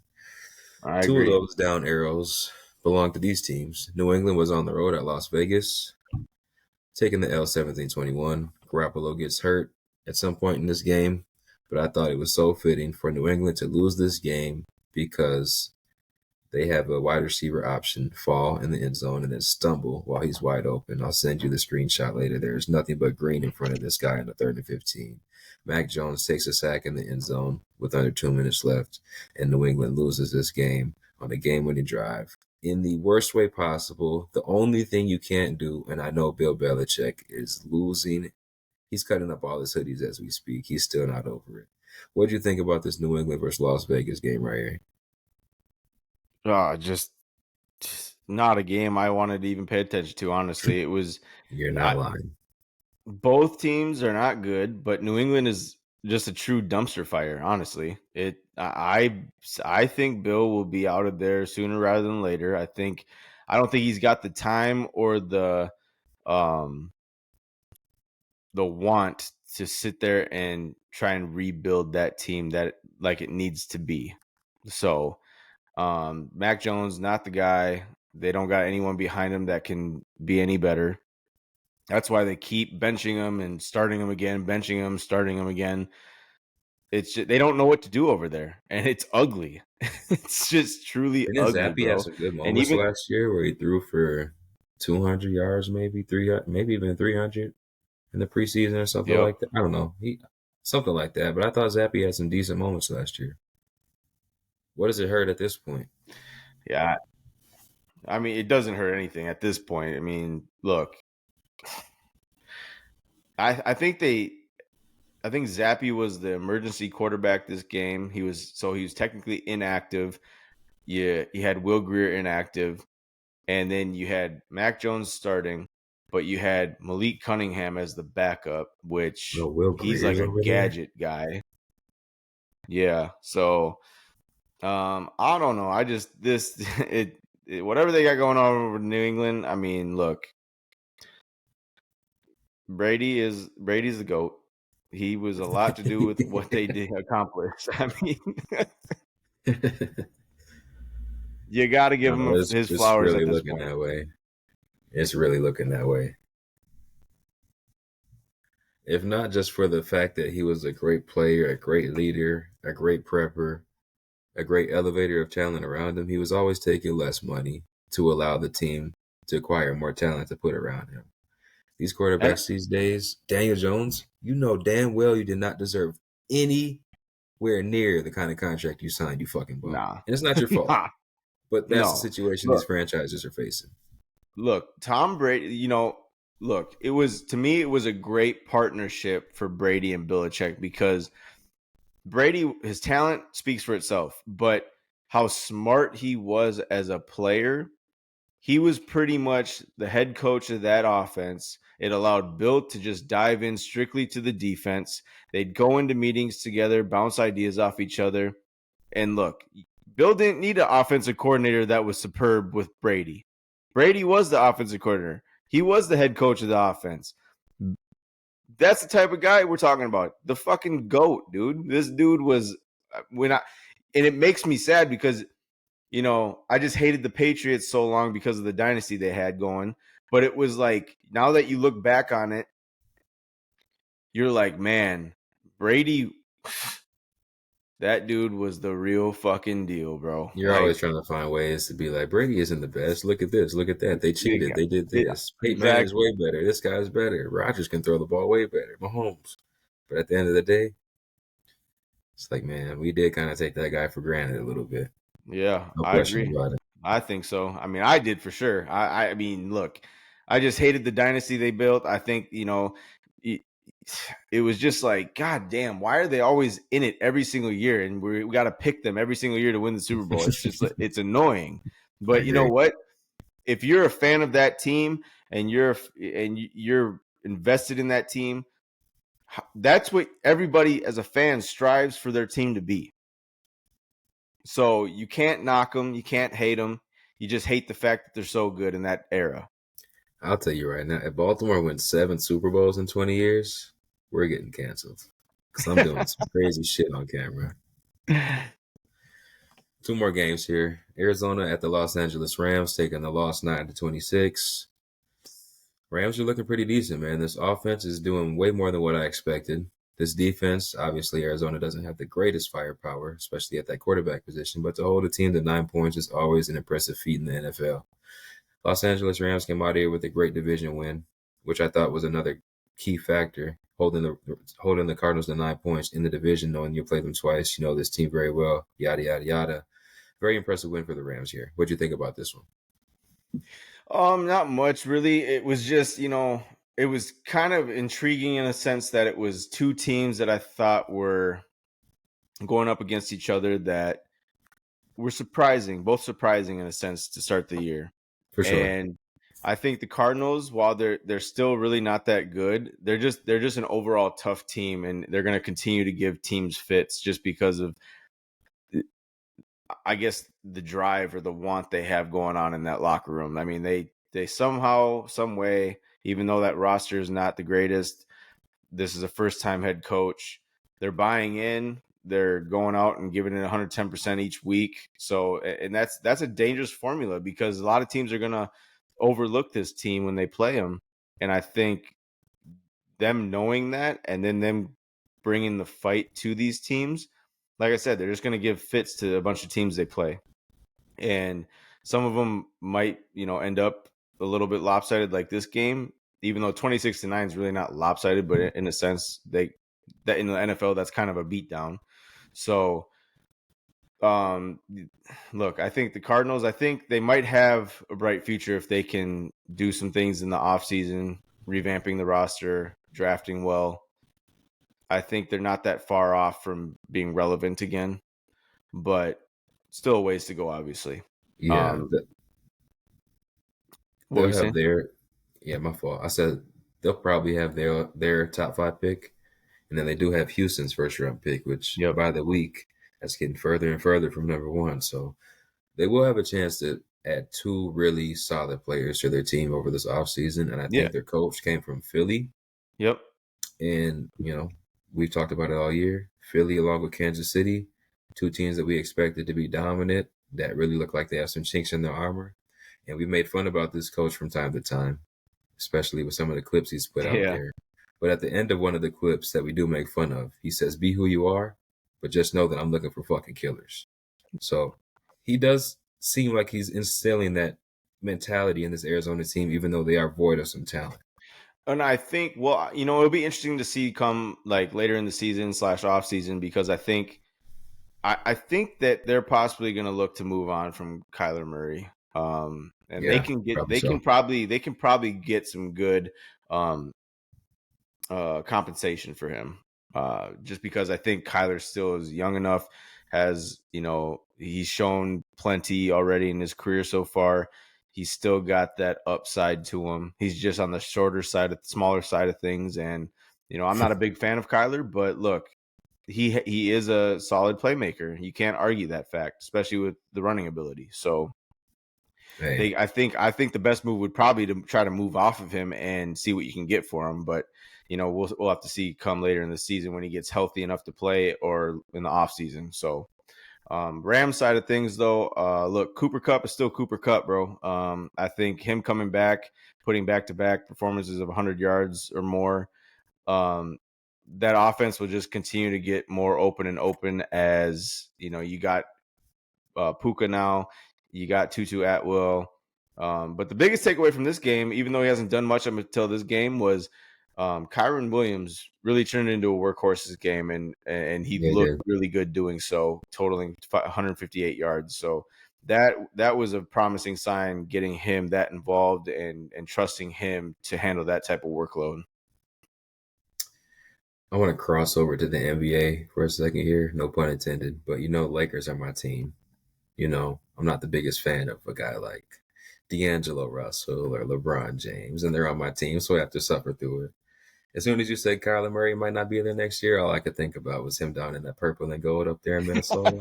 I Two of agree. those down arrows belong to these teams. New England was on the road at Las Vegas, taking the L 17-21. Garoppolo gets hurt at some point in this game, but I thought it was so fitting for New England to lose this game because they have a wide receiver option fall in the end zone and then stumble while he's wide open. I'll send you the screenshot later. There's nothing but green in front of this guy on the 3rd and 15. Mac Jones takes a sack in the end zone with under 2 minutes left, and New England loses this game on a game-winning drive in the worst way possible. The only thing you can't do, and I know Bill Belichick is losing. He's cutting up all his hoodies as we speak. He's still not over it. What do you think about this New England versus Las Vegas game right here? Just not a game I wanted to even pay attention to. Honestly, it was. You're not I, lying. both teams are not good, but New England is just a true dumpster fire. Honestly, I think Bill will be out of there sooner rather than later. I don't think he's got the time or um the want to sit there and try and rebuild that team that like it needs to be. So Mac Jones, not the guy. They don't got anyone behind him that can be any better. That's why they keep benching him and starting him again, benching him, starting him again. It's just, they don't know what to do over there, and it's ugly. It's just truly Didn't ugly, Zappy have bro. some good And moments even last year where he threw for 200 yards, maybe 300, maybe even 300 in the preseason or something yep, like that? I don't know. Something like that. But I thought Zappy had some decent moments last year. What does it hurt at this point? yeah. I mean, it doesn't hurt anything at this point. I mean, look, I think I think Zappy was the emergency quarterback this game. He was technically inactive. Yeah, you had Will Greer inactive, and then you had Mac Jones starting, but you had Malik Cunningham as the backup, which No, Will he's like Greer's a over there. gadget guy. Yeah, so I don't know. I just this whatever they got going on over New England. I mean, look, Brady's the GOAT. He was a lot to do with what they did accomplish. I mean, you got to give No, him his it's flowers really at this looking point. that way. It's really looking that way. If not just for the fact that he was a great player, a great leader, a great prepper, a great elevator of talent around him, he was always taking less money to allow the team to acquire more talent to put around him. These And quarterbacks these days, Daniel Jones, you know damn well you did not deserve anywhere near the kind of contract you signed, you fucking bum. nah, And it's not your fault. nah, But that's the no. situation these Look, franchises are facing. look, Tom Brady. Look, it was to me, it was a great partnership for Brady and Belichick because Brady, his talent speaks for itself, but how smart he was as a player. He was pretty much the head coach of that offense. It allowed Bill to just dive in strictly to the defense. They'd go into meetings together, bounce ideas off each other. And look, Bill didn't need an offensive coordinator that was superb with Brady. Brady was the offensive coordinator. He was the head coach of the offense. That's the type of guy we're talking about. The fucking GOAT, dude. This dude was when I and it makes me sad because I just hated the Patriots so long because of the dynasty they had going. But it was like, now that you look back on it, you're like, man, Brady, that dude was the real fucking deal, bro. You're always Like, trying to find ways to be like, Brady isn't the best. Look at this. Look at that. They you cheated. got, They did yeah, this. Peyton Manning's exactly. way better. This guy's better. Rodgers can throw the ball way better. Mahomes. But at the end of the day, it's like, man, we did kind of take that guy for granted a little bit. Yeah, No I question agree. about it. I think so. I mean, I did for sure. I mean, look, I just hated the dynasty they built. I think, it, it was just like, God damn, why are they always in it every single year? And we got to pick them every single year to win the Super Bowl. It's just, it's annoying. I But you know agree. what? If you're a fan of that team and you're invested in that team, that's what everybody as a fan strives for their team to be. So you can't knock them, you can't hate them. You just hate the fact that they're so good in that era. I'll tell you right now, if Baltimore wins 7 Super Bowls in 20 years, we're getting canceled. Because I'm doing some crazy shit on camera. 2 more games here. Arizona at the Los Angeles Rams, taking the loss 9-26. Rams are looking pretty decent, man. This offense is doing way more than what I expected. This defense, obviously, Arizona doesn't have the greatest firepower, especially at that quarterback position, but to hold a team to 9 points is always an impressive feat in the NFL. Los Angeles Rams came out here with a great division win, which I thought was another key factor, holding the Cardinals to 9 points in the division, knowing you play them twice, you know this team very well, yada yada yada. Very impressive win for the Rams here. What do you think about this one? Not much really. It was just, it was kind of intriguing in a sense that it was two teams that I thought were going up against each other that were both surprising in a sense to start the year. For sure. And I think the Cardinals, while they're still really not that good, they're just an overall tough team, and they're going to continue to give teams fits just because of, I guess, the drive or the want they have going on in that locker room. I mean, they somehow, some way, even though that roster is not the greatest, this is a first time head coach. They're buying in. They're going out and giving it 110% each week. So, and that's a dangerous formula because a lot of teams are going to overlook this team when they play them. And I think them knowing that and then them bringing the fight to these teams, like I said, they're just going to give fits to a bunch of teams they play. And some of them might, end up a little bit lopsided like this game, even though 26-9 is really not lopsided, but in a sense, that in the NFL, that's kind of a beatdown. So, um, look, I think the Cardinals, I think they might have a bright future if they can do some things in the offseason, revamping the roster, drafting well. I think they're not that far off from being relevant again, but still a ways to go, obviously. Yeah, Um, what were they'll you have saying? their. Yeah, my fault. I said they'll probably have their top five pick, and then they do have Houston's first round pick, which Yep. by the week that's getting further and further from number one. So they will have a chance to add two really solid players to their team over this offseason. And I Yeah. think their coach came from Philly. Yep. And, we've talked about it all year. Philly, along with Kansas City, two teams that we expected to be dominant that really look like they have some chinks in their armor. And we made fun about this coach from time to time, especially with some of the clips he's put out Yeah. there. But at the end of one of the clips that we do make fun of, he says, "Be who you are, but just know that I'm looking for fucking killers." So he does seem like he's instilling that mentality in this Arizona team, even though they are void of some talent. And I think, well, it'll be interesting to see come like later in the season / off season, because I think that they're possibly going to look to move on from Kyler Murray. And Yeah, probably so. they can probably get some good um, compensation for him. Just because I think Kyler still is young enough, has, he's shown plenty already in his career so far. He's still got that upside to him. He's just on the smaller side of things. And, I'm not a big fan of Kyler, but look, he is a solid playmaker. You can't argue that fact, especially with the running ability. So Hey, I think the best move would probably to try to move off of him and see what you can get for him. But we'll have to see come later in the season when he gets healthy enough to play, or in the off season. So Rams side of things, though, look, Cooper Cup is still Cooper Cup, bro. I think him coming back, putting back to back performances of 100 yards or more, um, that offense will just continue to get more open and open, as you got Puka now, you got Tutu Atwell. But the biggest takeaway from this game, even though he hasn't done much up until this game, was Kyron Williams really turned into a workhorse this game, and he yeah, he looked did. really good doing so, totaling 158 yards. So that was a promising sign, getting him that involved and trusting him to handle that type of workload. I want to cross over to the NBA for a second here, no pun intended. But Lakers are my team. I'm not the biggest fan of a guy like D'Angelo Russell or LeBron James, and they're on my team, so I have to suffer through it. As soon as you said Kyler Murray might not be there next year, all I could think about was him down in that purple and gold up there in Minnesota.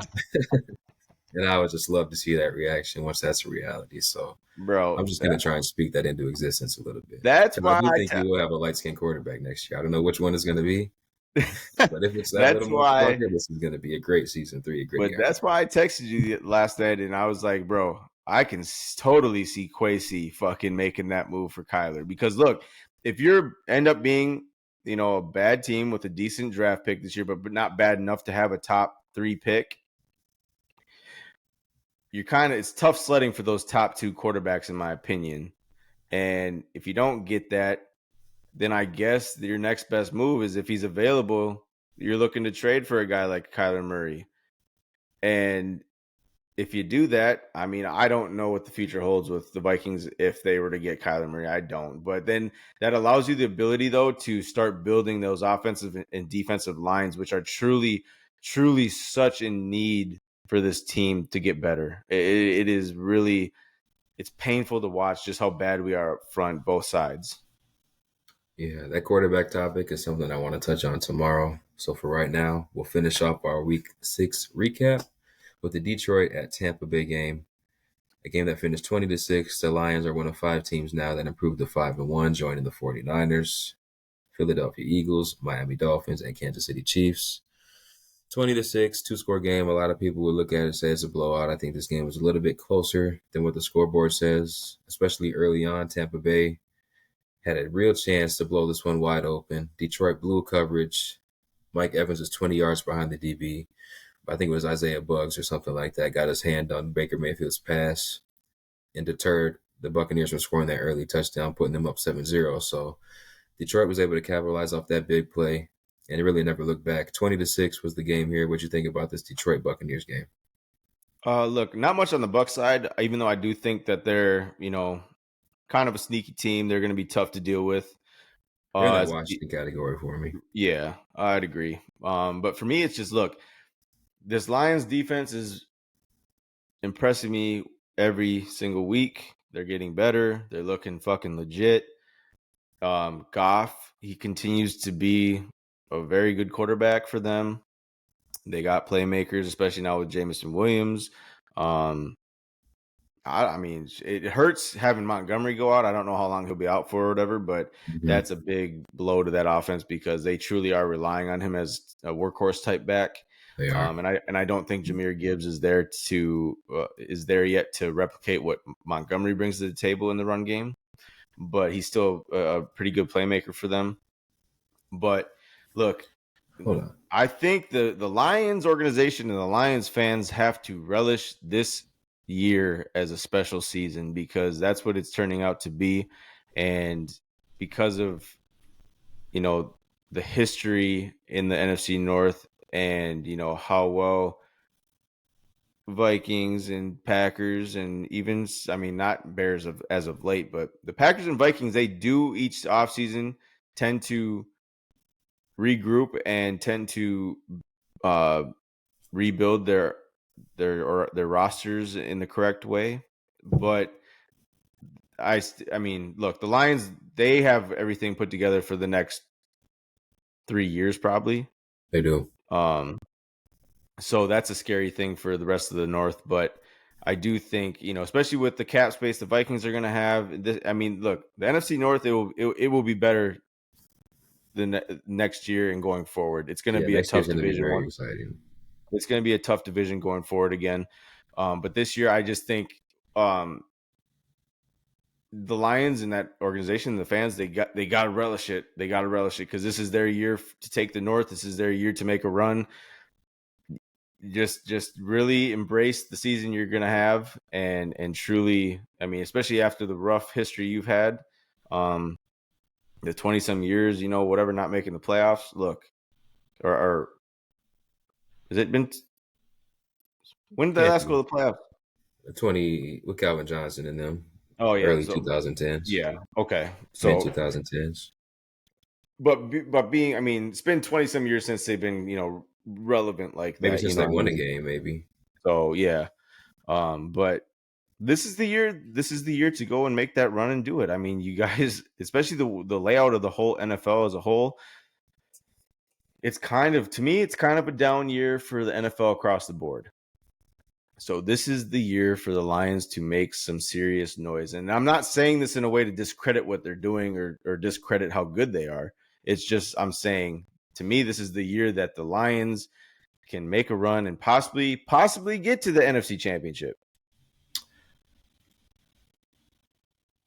And I would just love to see that reaction once that's a reality. So I'm Bro, just going to try and speak that into existence a little bit. that's Because I why do I think you will have a light skinned quarterback next year. I don't know which one is going to be, te- but if it's that that's little why motherfucker, this is going to be a great season 3 of Gritty But Iron. that's why I texted you last night, and I was like, bro, I can totally see Quasi fucking making that move for Kyler. Because look, if you end up being, a bad team with a decent draft pick this year, but not bad enough to have a top 3 pick, it's tough sledding for those top 2 quarterbacks, in my opinion. And if you don't get that, then I guess your next best move is, if he's available, you're looking to trade for a guy like Kyler Murray. And if you do that, I mean, I don't know what the future holds with the Vikings if they were to get Kyler Murray. I don't. But then that allows you the ability, though, to start building those offensive and defensive lines, which are truly, truly such in need for this team to get better. It is really, it's painful to watch just how bad we are up front, both sides. Yeah, that quarterback topic is something I want to touch on tomorrow. So for right now, we'll finish off our week 6 recap with the Detroit at Tampa Bay game. A game that finished 20-6. The Lions are one of 5 teams now that improved to 5-1, joining the 49ers, Philadelphia Eagles, Miami Dolphins, and Kansas City Chiefs. 20-6, two-score game. A lot of people would look at it and say it's a blowout. I think this game was a little bit closer than what the scoreboard says, especially early on. Tampa Bay had a real chance to blow this one wide open. Detroit blew coverage. Mike Evans was 20 yards behind the DB. I think it was Isaiah Buggs or something like that. Got his hand on Baker Mayfield's pass and deterred the Buccaneers from scoring that early touchdown, putting them up 7-0. So Detroit was able to capitalize off that big play, and it really never looked back. 20-6 was the game here. What you think about this Detroit Buccaneers game? Look, not much on the Buck side, even though I do think that they're, kind of a sneaky team. They're going to be tough to deal with. They're in that As Washington category for me. Yeah, I'd agree. But for me, it's just look, this Lions defense is impressing me every single week. They're getting better. They're looking fucking legit. Goff, he continues to be a very good quarterback for them. They got playmakers, especially now with Jameson Williams. I mean, it hurts having Montgomery go out. I don't know how long he'll be out for or whatever, but that's a big blow to that offense because they truly are relying on him as a workhorse type back. They are. And I don't think Jahmyr Gibbs is there yet to replicate what Montgomery brings to the table in the run game. But he's still a pretty good playmaker for them. But look, Hold on. I think the Lions organization and the Lions fans have to relish this year as a special season because that's what it's turning out to be. And because of, the history in the NFC North and, how well Vikings and Packers and even, not Bears as of late, but the Packers and Vikings, they do each offseason tend to regroup and tend to rebuild their rosters in the correct way. But look, the Lions, they have everything put together for the next 3 years probably. They do. So that's a scary thing for the rest of the North, but I do think, especially with the cap space the Vikings are going to have. Look, the NFC North, it will be better the next year and going forward. It's going to be a tough division. Very exciting. It's going to be a tough division going forward again. But this year, I just think the Lions and that organization, the fans, they got to relish it. They got to relish it because this is their year to take the North. This is their year to make a run. Just really embrace the season you're going to have and truly, especially after the rough history you've had, the 20-some years, whatever, not making the playoffs. Look, or has it been? When did they last go to the playoffs? 20 with Calvin Johnson and them. Oh yeah, early 2010s. Yeah, okay. So mid 2010s. But being, it's been 20-some years since they've been, relevant like maybe that. Maybe since won a game, maybe. So yeah, but this is the year. This is the year to go and make that run and do it. You guys, especially the layout of the whole NFL as a whole. It's kind of a down year for the NFL across the board. So this is the year for the Lions to make some serious noise. And I'm not saying this in a way to discredit what they're doing or discredit how good they are. It's just I'm saying, to me, this is the year that the Lions can make a run and possibly get to the NFC Championship.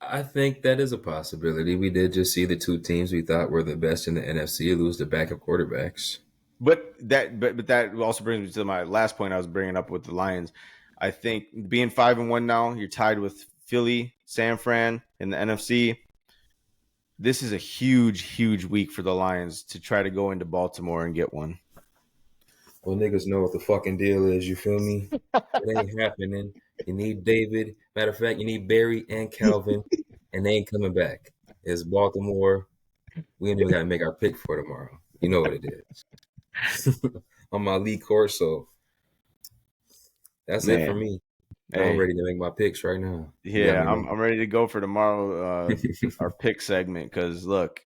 I think that is a possibility. We did just see the two teams we thought were the best in the NFC lose to backup quarterbacks. But that also brings me to my last point I was bringing up with the Lions. I think being 5-1 now, you're tied with Philly, San Fran in the NFC. This is a huge, huge week for the Lions to try to go into Baltimore and get one. Well, niggas know what the fucking deal is. You feel me? It ain't happening. You need David. Matter of fact, you need Barry and Calvin, and they ain't coming back. It's Baltimore. We ain't even got to make our pick for tomorrow. You know what it is. On my league course, so that's it for me. Hey. I'm ready to make my picks right now. Yeah, I'm ready to go for tomorrow, our pick segment, because look,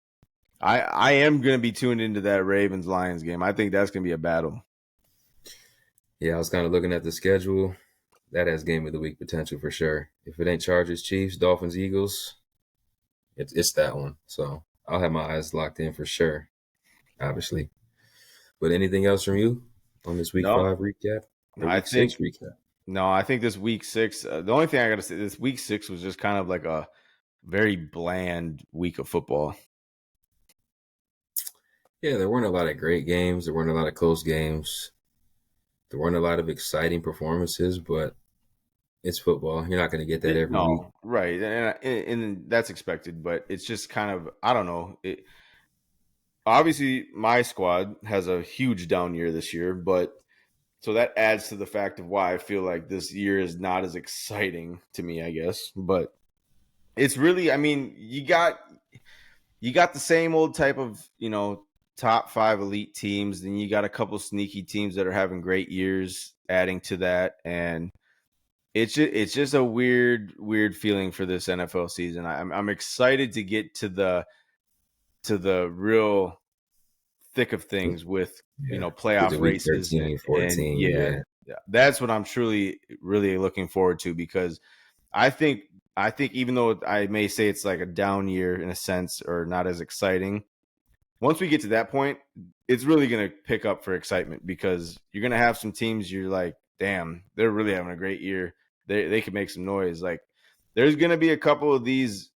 I am going to be tuned into that Ravens-Lions game. I think that's going to be a battle. Yeah, I was kind of looking at the schedule. That has game of the week potential for sure. If it ain't Chargers, Chiefs, Dolphins, Eagles, it's that one. So I'll have my eyes locked in for sure, obviously. But anything else from you on this week 5 recap? Or week 6 recap? No, I think this week 6, the only thing I got to say, this week 6 was just kind of like very bland week of football. Yeah, there weren't a lot of great games. There weren't a lot of close games. There weren't a lot of exciting performances, but it's football. You're not going to get that every week. No, right, and that's expected, but it's just kind of, I don't know. Obviously, my squad has a huge down year this year, but so that adds to the fact of why I feel like this year is not as exciting to me, I guess. But it's really, I mean, you got the same old type of, top 5 elite teams. Then you got a couple sneaky teams that are having great years adding to that. And it's just a weird feeling for this NFL season. I'm excited to get to the real thick of things with, Yeah. Get to playoff week races. 13, And 14. yeah, Yeah. that's what I'm truly, really looking forward to, because I think I think even though I may say it's like a down year in a sense, or not as exciting, once we get to that point, it's really going to pick up for excitement, because you're going to have some teams you're like, damn, they're really having a great year. They could make some noise. Like, there's going to be a couple of these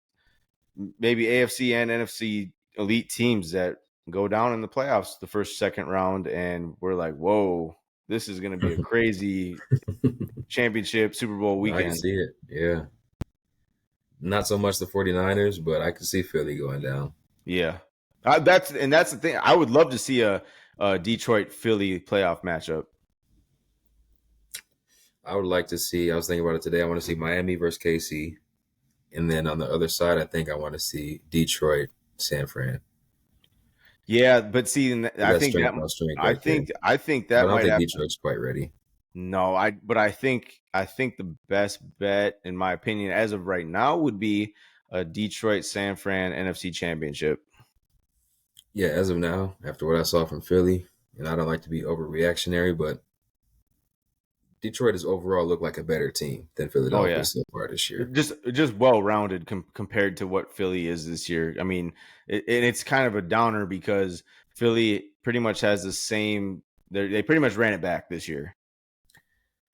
maybe AFC and NFC elite teams that go down in the playoffs the first, second round, and we're like, whoa, this is going to be a crazy championship Super Bowl I can weekend. see it. Yeah. Not so much the 49ers, but I can see Philly going down. Yeah, that's the thing. I would love to see a Detroit Philly playoff matchup. I would like to see, I was thinking about it today. I want to see Miami versus KC. And then on the other side, I think I want to see Detroit, San Fran. Yeah, but see, I That's think that strength on strength I right there. think I think But I that don't might think happen. Detroit's quite ready. No, I think the best bet, in my opinion, as of right now, would be a Detroit San Fran NFC Championship. Yeah, as of now, after what I saw from Philly, and I don't like to be overreactionary, but Detroit has overall looked like a better team than Oh Philadelphia yeah, so far this year. just well rounded compared to what Philly is this year. I mean, and it's kind of a downer because Philly pretty much has the same. They pretty much ran it back this year.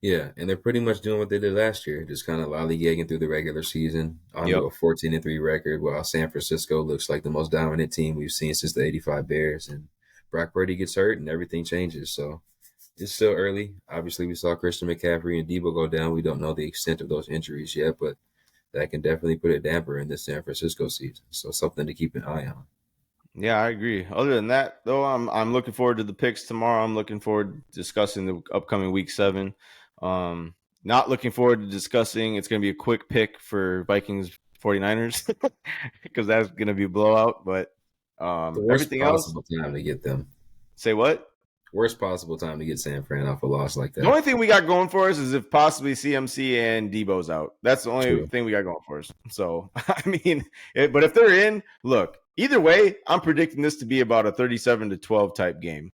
Yeah, and they're pretty much doing what they did last year, just kind of lollygagging through the regular season onto Yep. a 14-3 record, while San Francisco looks like the most dominant team we've seen since the '85 Bears. And Brock Purdy gets hurt, and everything changes. So it's still early. Obviously, we saw Christian McCaffrey and Debo go down. We don't know the extent of those injuries yet, but that can definitely put a damper in this San Francisco season. So something to keep an eye on. Yeah, I agree. Other than that, though, I'm looking forward to the picks tomorrow. I'm looking forward to discussing the upcoming week 7. Um, Not looking forward to discussing. It's going to be a quick pick for Vikings 49ers because that's going to be a blowout. But The worst everything else, possible time to get them. say what? Worst possible time to get San Fran off a loss like The that. only thing we got going for us is if possibly CMC and Debo's out. That's the only True. thing we got going for us. So, I mean, but if they're in, look, either way, I'm predicting this to be about a 37-12 type game.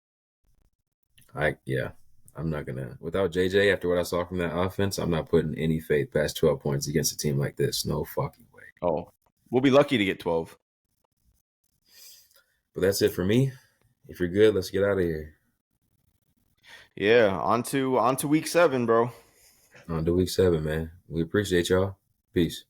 Yeah. I'm not gonna without JJ after what I saw from that offense, I'm not putting any faith past 12 points against a team like this. No fucking way. Oh, we'll be lucky to get 12. But that's it for me. If you're good, let's get out of here. Yeah, on to week 7, bro. On to week 7, man. We appreciate y'all. Peace.